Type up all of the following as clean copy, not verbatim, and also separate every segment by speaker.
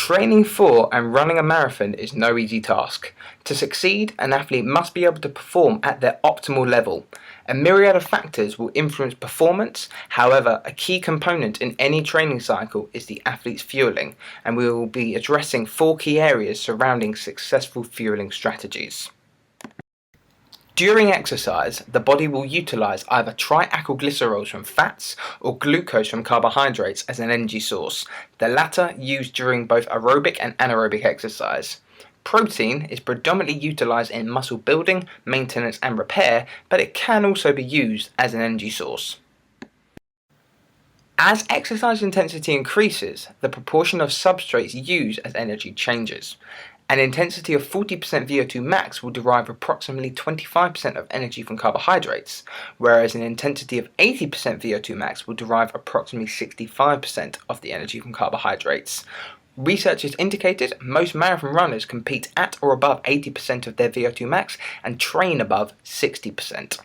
Speaker 1: Training for and running a marathon is no easy task. To succeed, an athlete must be able to perform at their optimal level. A myriad of factors will influence performance. However, a key component in any training cycle is the athlete's fueling, and we will be addressing 4 key areas surrounding successful fueling strategies. During exercise, the body will utilize either triacylglycerols from fats or glucose from carbohydrates as an energy source, the latter used during both aerobic and anaerobic exercise. Protein is predominantly utilized in muscle building, maintenance and repair, but it can also be used as an energy source. As exercise intensity increases, the proportion of substrates used as energy changes. An intensity of 40% VO2 max will derive approximately 25% of energy from carbohydrates, whereas an intensity of 80% VO2 max will derive approximately 65% of the energy from carbohydrates. Research has indicated most marathon runners compete at or above 80% of their VO2 max and train above 60%.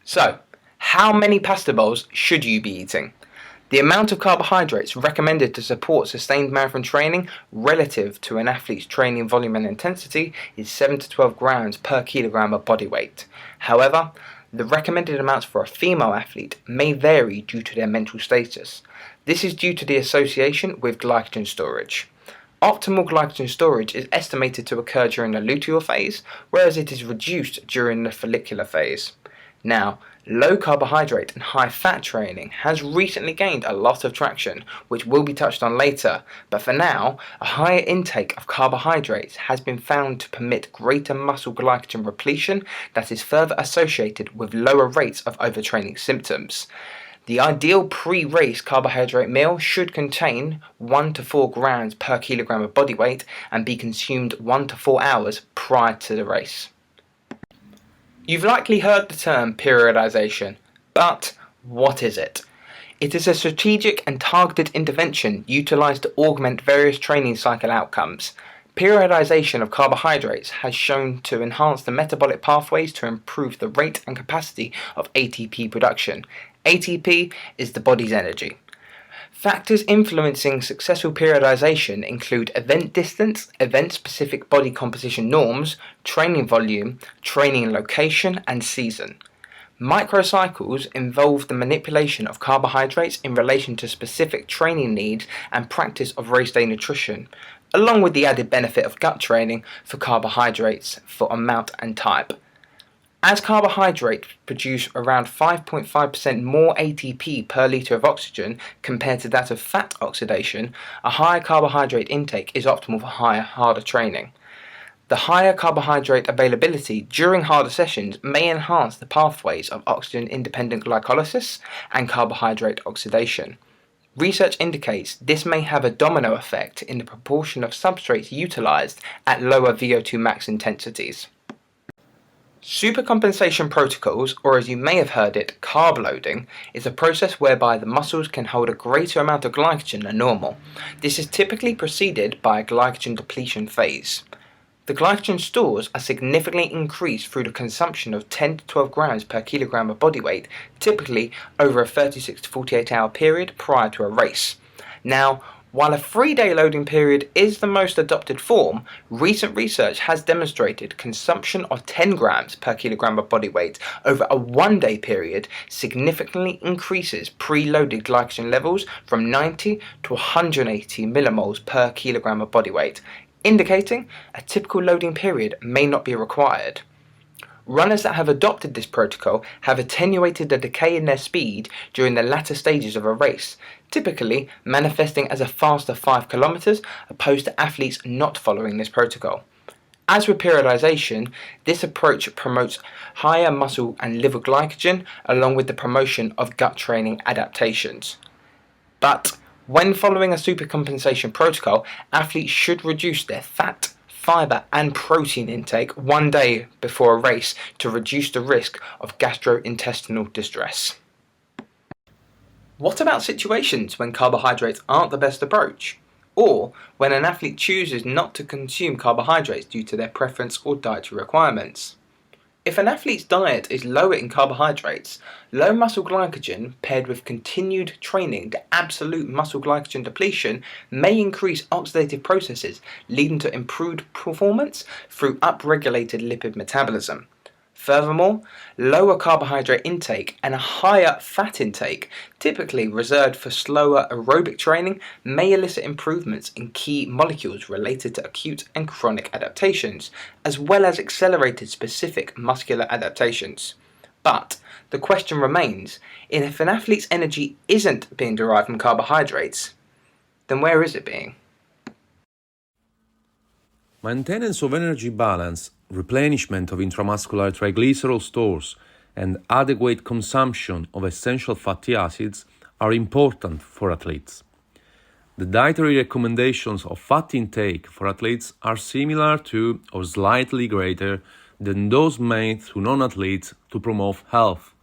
Speaker 1: So, how many pasta bowls should you be eating? The amount of carbohydrates recommended to support sustained marathon training relative to an athlete's training volume and intensity is 7 to 12 grams per kilogram of body weight. However, the recommended amounts for a female athlete may vary due to their mental status. This is due to the association with glycogen storage. Optimal glycogen storage is estimated to occur during the luteal phase, whereas it is reduced during the follicular phase. Now, low carbohydrate and high fat training has recently gained a lot of traction, which will be touched on later, but for now, a higher intake of carbohydrates has been found to permit greater muscle glycogen repletion that is further associated with lower rates of overtraining symptoms. The ideal pre-race carbohydrate meal should contain 1 to 4 grams per kilogram of body weight and be consumed 1 to 4 hours prior to the race. You've likely heard the term periodization, but what is it? It is a strategic and targeted intervention utilized to augment various training cycle outcomes. Periodization of carbohydrates has shown to enhance the metabolic pathways to improve the rate and capacity of ATP production. ATP is the body's energy. Factors influencing successful periodization include event distance, event-specific body composition norms, training volume, training location, and season. Microcycles involve the manipulation of carbohydrates in relation to specific training needs and practice of race day nutrition, along with the added benefit of gut training for carbohydrates for amount and type. As carbohydrates produce around 5.5% more ATP per litre of oxygen compared to that of fat oxidation, a higher carbohydrate intake is optimal for harder training. The higher carbohydrate availability during harder sessions may enhance the pathways of oxygen-independent glycolysis and carbohydrate oxidation. Research indicates this may have a domino effect in the proportion of substrates utilised at lower VO2 max intensities. Supercompensation protocols, or as you may have heard it, carb loading, is a process whereby the muscles can hold a greater amount of glycogen than normal. This is typically preceded by a glycogen depletion phase. The glycogen stores are significantly increased through the consumption of 10 to 12 grams per kilogram of body weight, typically over a 36 to 48 hour period prior to a race. Now, while a 3-day loading period is the most adopted form, recent research has demonstrated consumption of 10 grams per kilogram of body weight over a 1-day period significantly increases preloaded glycogen levels from 90 to 180 millimoles per kilogram of body weight, indicating a typical loading period may not be required. Runners that have adopted this protocol have attenuated the decay in their speed during the latter stages of a race, typically manifesting as a faster 5 kilometers opposed to athletes not following this protocol. As with periodization, this approach promotes higher muscle and liver glycogen along with the promotion of gut training adaptations. But when following a supercompensation protocol, athletes should reduce their fat, fiber and protein intake 1 day before a race to reduce the risk of gastrointestinal distress. What about situations when carbohydrates aren't the best approach? Or when an athlete chooses not to consume carbohydrates due to their preference or dietary requirements? If an athlete's diet is lower in carbohydrates, low muscle glycogen paired with continued training to absolute muscle glycogen depletion may increase oxidative processes, leading to improved performance through upregulated lipid metabolism. Furthermore, lower carbohydrate intake and a higher fat intake, typically reserved for slower aerobic training, may elicit improvements in key molecules related to acute and chronic adaptations, as well as accelerated specific muscular adaptations. But the question remains, if an athlete's energy isn't being derived from carbohydrates, then where is it being?
Speaker 2: Maintenance of energy balance, replenishment of intramuscular triglycerol stores, and adequate consumption of essential fatty acids are important for athletes. The dietary recommendations of fat intake for athletes are similar to or slightly greater than those made to non-athletes to promote health.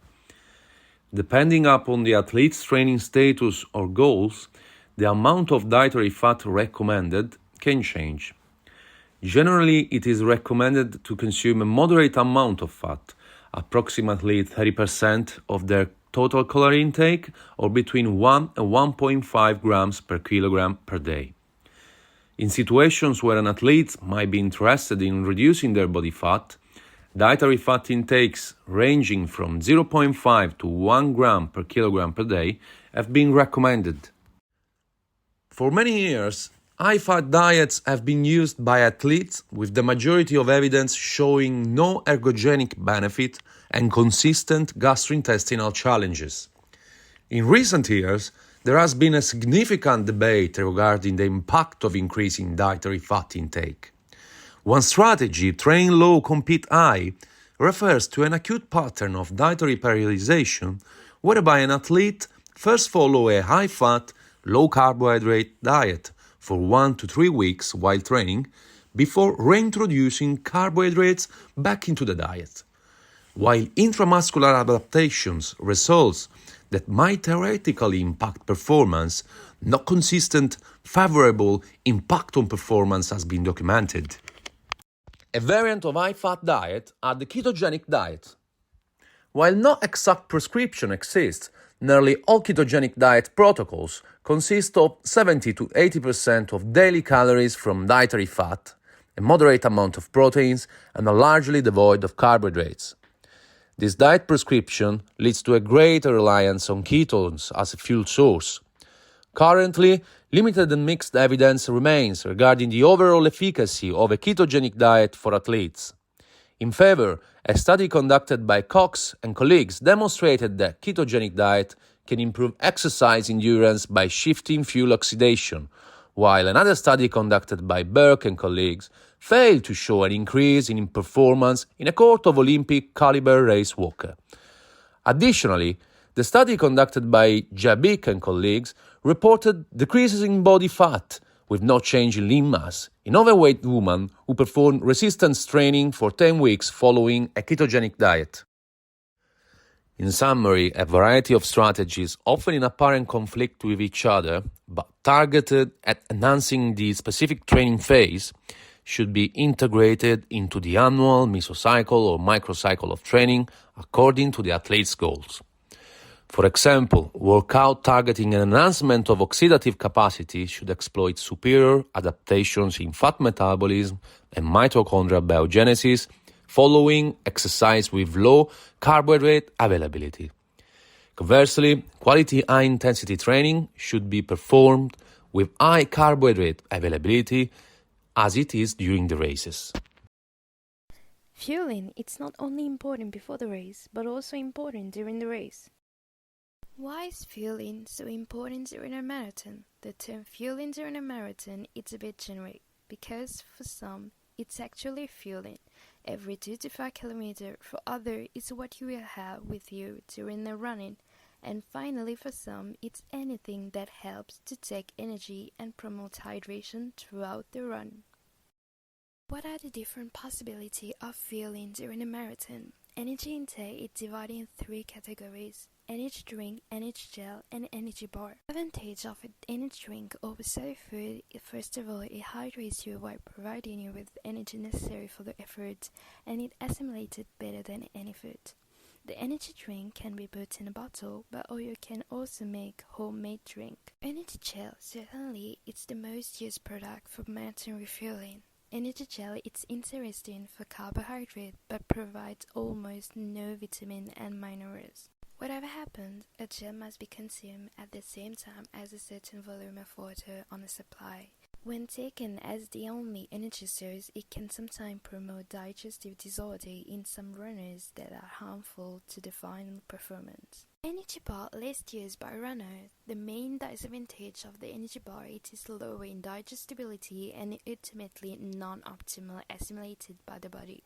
Speaker 2: Depending upon the athlete's training status or goals, the amount of dietary fat recommended can change. Generally, it is recommended to consume a moderate amount of fat, approximately 30% of their total calorie intake, or between 1 and 1.5 grams per kilogram per day. In situations where an athlete might be interested in reducing their body fat, dietary fat intakes ranging from 0.5 to 1 gram per kilogram per day have been recommended. For many years, high-fat diets have been used by athletes with the majority of evidence showing no ergogenic benefit and consistent gastrointestinal challenges. In recent years, there has been a significant debate regarding the impact of increasing dietary fat intake. One strategy, train low, compete high, refers to an acute pattern of dietary periodization whereby an athlete first follows a high-fat, low-carbohydrate diet for 1 to 3 weeks while training before reintroducing carbohydrates back into the diet. While intramuscular adaptations results that might theoretically impact performance, no consistent favorable impact on performance has been documented. A variant of high-fat diet are the ketogenic diet. While no exact prescription exists, nearly all ketogenic diet protocols consist of 70 to 80% of daily calories from dietary fat, a moderate amount of proteins, and are largely devoid of carbohydrates. This diet prescription leads to a greater reliance on ketones as a fuel source. Currently, limited and mixed evidence remains regarding the overall efficacy of a ketogenic diet for athletes. In favor, a study conducted by Cox and colleagues demonstrated that ketogenic diet can improve exercise endurance by shifting fuel oxidation, while another study conducted by Burke and colleagues failed to show an increase in performance in a cohort of Olympic caliber race walker. Additionally, the study conducted by Jabik and colleagues reported decreases in body fat with no change in lean mass in overweight women who performed resistance training for 10 weeks following a ketogenic diet. In summary, a variety of strategies, often in apparent conflict with each other, but targeted at enhancing the specific training phase, should be integrated into the annual mesocycle or microcycle of training according to the athlete's goals. For example, workout targeting an enhancement of oxidative capacity should exploit superior adaptations in fat metabolism and mitochondrial biogenesis following exercise with low carbohydrate availability. Conversely, quality high-intensity training should be performed with high carbohydrate availability as it is during the races.
Speaker 3: Fueling, it's not only important before the race, but also important during the race. Why is fueling so important during a marathon? The term fueling during a marathon is a bit generic, because for some, it's actually fueling every 2 to 5 kilometers. For others, it's what you will have with you during the running. And finally, for some, it's anything that helps to take energy and promote hydration throughout the run. What are the different possibilities of fueling during a marathon? Energy intake is divided in three categories: energy drink, energy gel, and energy bar. The advantage of an energy drink over solid food is, first of all, it hydrates you while providing you with the energy necessary for the effort, and it assimilates better than any food. The energy drink can be put in a bottle, or you can also make homemade drink. Energy gel, certainly, it's the most used product for marathon refueling. Energy gel is interesting for carbohydrate but provides almost no vitamin and minerals. Whatever happens, a gel must be consumed at the same time as a certain volume of water on a supply. When taken as the only energy source, it can sometimes promote digestive disorder in some runners that are harmful to the final performance. Energy bar less used by runners. The main disadvantage of the energy bar is lower in digestibility and ultimately non-optimal assimilated by the body.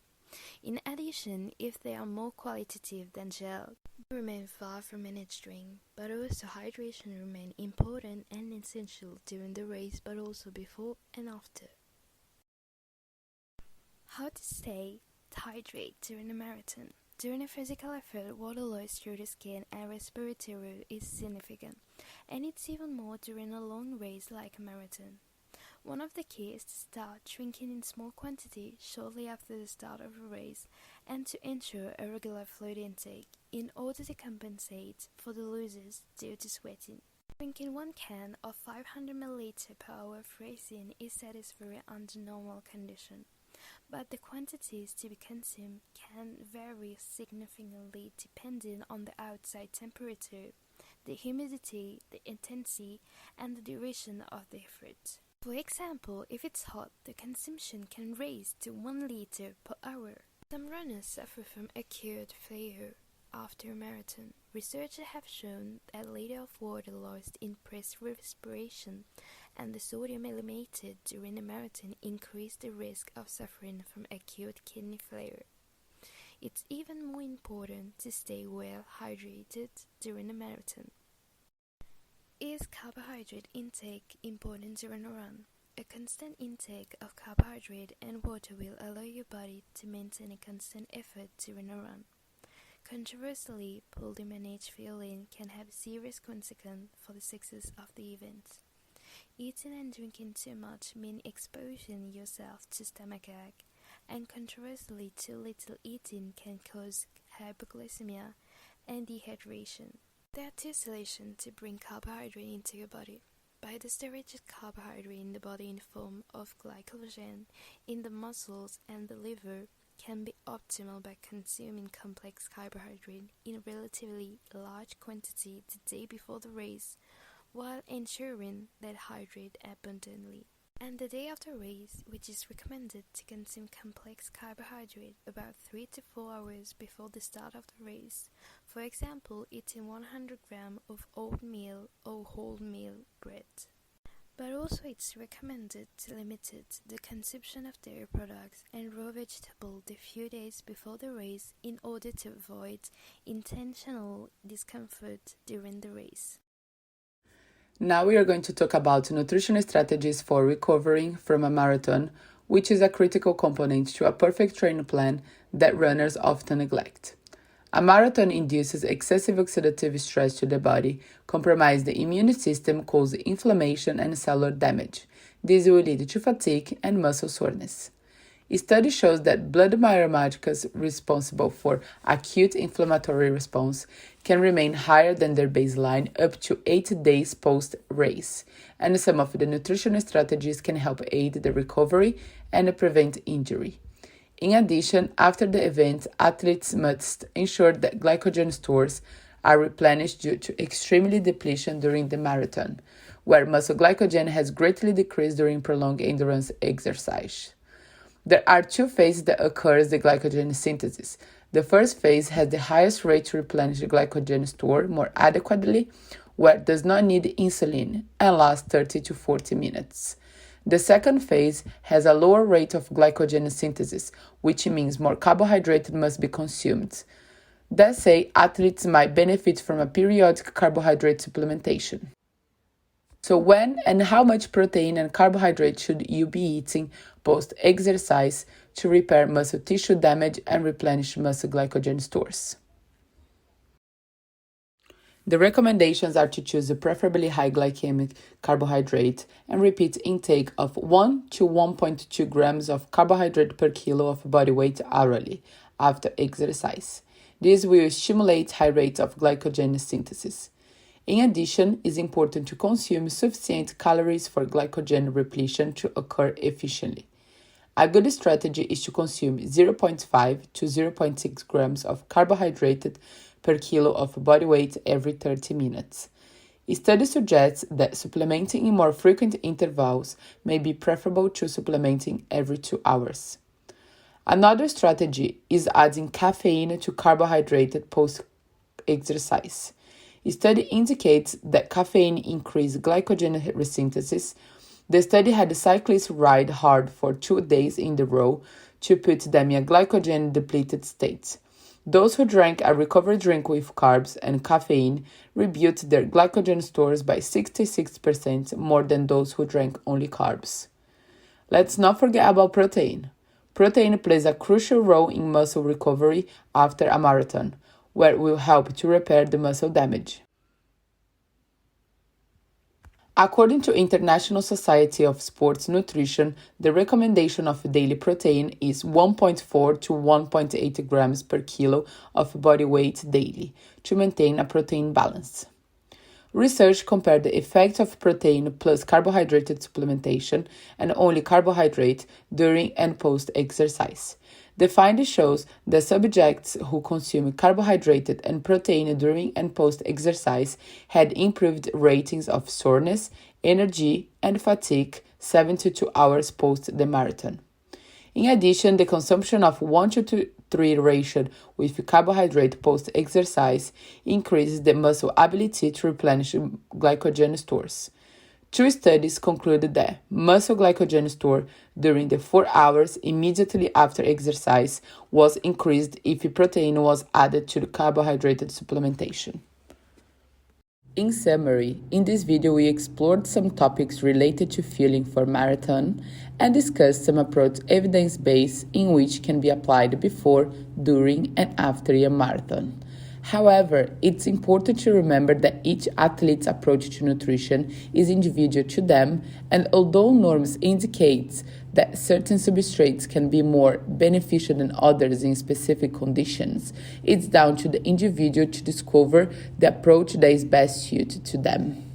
Speaker 3: In addition, if they are more qualitative than gel, they remain far from energy drink, but also hydration remains important and essential during the race but also before and after. How to stay hydrated during a marathon? During a physical effort, water loss through the skin and respiratory route is significant, and it's even more during a long race like a marathon. One of the keys is to start drinking in small quantities shortly after the start of a race and to ensure a regular fluid intake in order to compensate for the losses due to sweating. Drinking 1 can of 500 ml per hour of racing is satisfactory under normal conditions, but the quantities to be consumed can vary significantly depending on the outside temperature, the humidity, the intensity, and the duration of the effort. For example, if it's hot, the consumption can raise to 1 liter per hour. Some runners suffer from acute fatigue after a marathon. Researchers have shown that a liter of water lost in respiration and the sodium eliminated during a marathon increase the risk of suffering from acute kidney failure. It's even more important to stay well hydrated during a marathon. Is carbohydrate intake important during a run? A constant intake of carbohydrate and water will allow your body to maintain a constant effort during a run. Controversially, poorly managed fueling can have serious consequences for the success of the event. Eating and drinking too much means exposing yourself to stomachache, and controversially, too little eating can cause hypoglycemia and dehydration. There are two solutions to bring carbohydrate into your body. By the storage of carbohydrate in the body in the form of glycogen in the muscles and the liver can be optimal by consuming complex carbohydrate in relatively large quantity the day before the race, while ensuring that hydrate abundantly. And the day of the race, which is recommended to consume complex carbohydrate about 3 to 4 hours before the start of the race. For example, eating 100 grams of oatmeal or wholemeal bread. But also it's recommended to limit the consumption of dairy products and raw vegetables the few days before the race in order to avoid intentional discomfort during the race.
Speaker 4: Now we are going to talk about nutrition strategies for recovering from a marathon, which is a critical component to a perfect training plan that runners often neglect. A marathon induces excessive oxidative stress to the body, compromises the immune system, causes inflammation and cellular damage. This will lead to fatigue and muscle soreness. A study shows that blood biomarkers responsible for acute inflammatory response can remain higher than their baseline up to 8 days post-race, and some of the nutritional strategies can help aid the recovery and prevent injury. In addition, after the event, athletes must ensure that glycogen stores are replenished due to extremely depletion during the marathon, where muscle glycogen has greatly decreased during prolonged endurance exercise. There are 2 phases that occurs the glycogen synthesis. The first phase has the highest rate to replenish the glycogen store more adequately, where it does not need insulin, and lasts 30 to 40 minutes. The second phase has a lower rate of glycogen synthesis, which means more carbohydrate must be consumed. That said, athletes might benefit from a periodic carbohydrate supplementation. So when and how much protein and carbohydrate should you be eating post-exercise to repair muscle tissue damage and replenish muscle glycogen stores. The recommendations are to choose a preferably high glycemic carbohydrate and repeat intake of 1 to 1.2 grams of carbohydrate per kilo of body weight hourly after exercise. This will stimulate high rates of glycogen synthesis. In addition, it is important to consume sufficient calories for glycogen repletion to occur efficiently. A good strategy is to consume 0.5 to 0.6 grams of carbohydrate per kilo of body weight every 30 minutes. A study suggests that supplementing in more frequent intervals may be preferable to supplementing every 2 hours. Another strategy is adding caffeine to carbohydrate post-exercise. A study indicates that caffeine increases glycogen resynthesis. The study had cyclists ride hard for 2 days in a row to put them in a glycogen-depleted state. Those who drank a recovery drink with carbs and caffeine rebuilt their glycogen stores by 66% more than those who drank only carbs. Let's not forget about protein. Protein plays a crucial role in muscle recovery after a marathon, where it will help to repair the muscle damage. According to International Society of Sports Nutrition, the recommendation of daily protein is 1.4 to 1.8 grams per kilo of body weight daily to maintain a protein balance. Research compared the effect of protein plus carbohydrate supplementation and only carbohydrate during and post-exercise. The finding shows that subjects who consume carbohydrate and protein during and post-exercise had improved ratings of soreness, energy, and fatigue 72 hours post the marathon. In addition, the consumption of 1:3 ratio with carbohydrate post-exercise increases the muscle ability to replenish glycogen stores. 2 studies concluded that muscle glycogen store during the 4 hours immediately after exercise was increased if protein was added to the carbohydrate supplementation. In summary, in this video we explored some topics related to fueling for marathon and discussed some approach evidence-based in which can be applied before, during, and after a marathon. However, it's important to remember that each athlete's approach to nutrition is individual to them, and although norms indicate that certain substrates can be more beneficial than others in specific conditions, it's down to the individual to discover the approach that is best suited to them.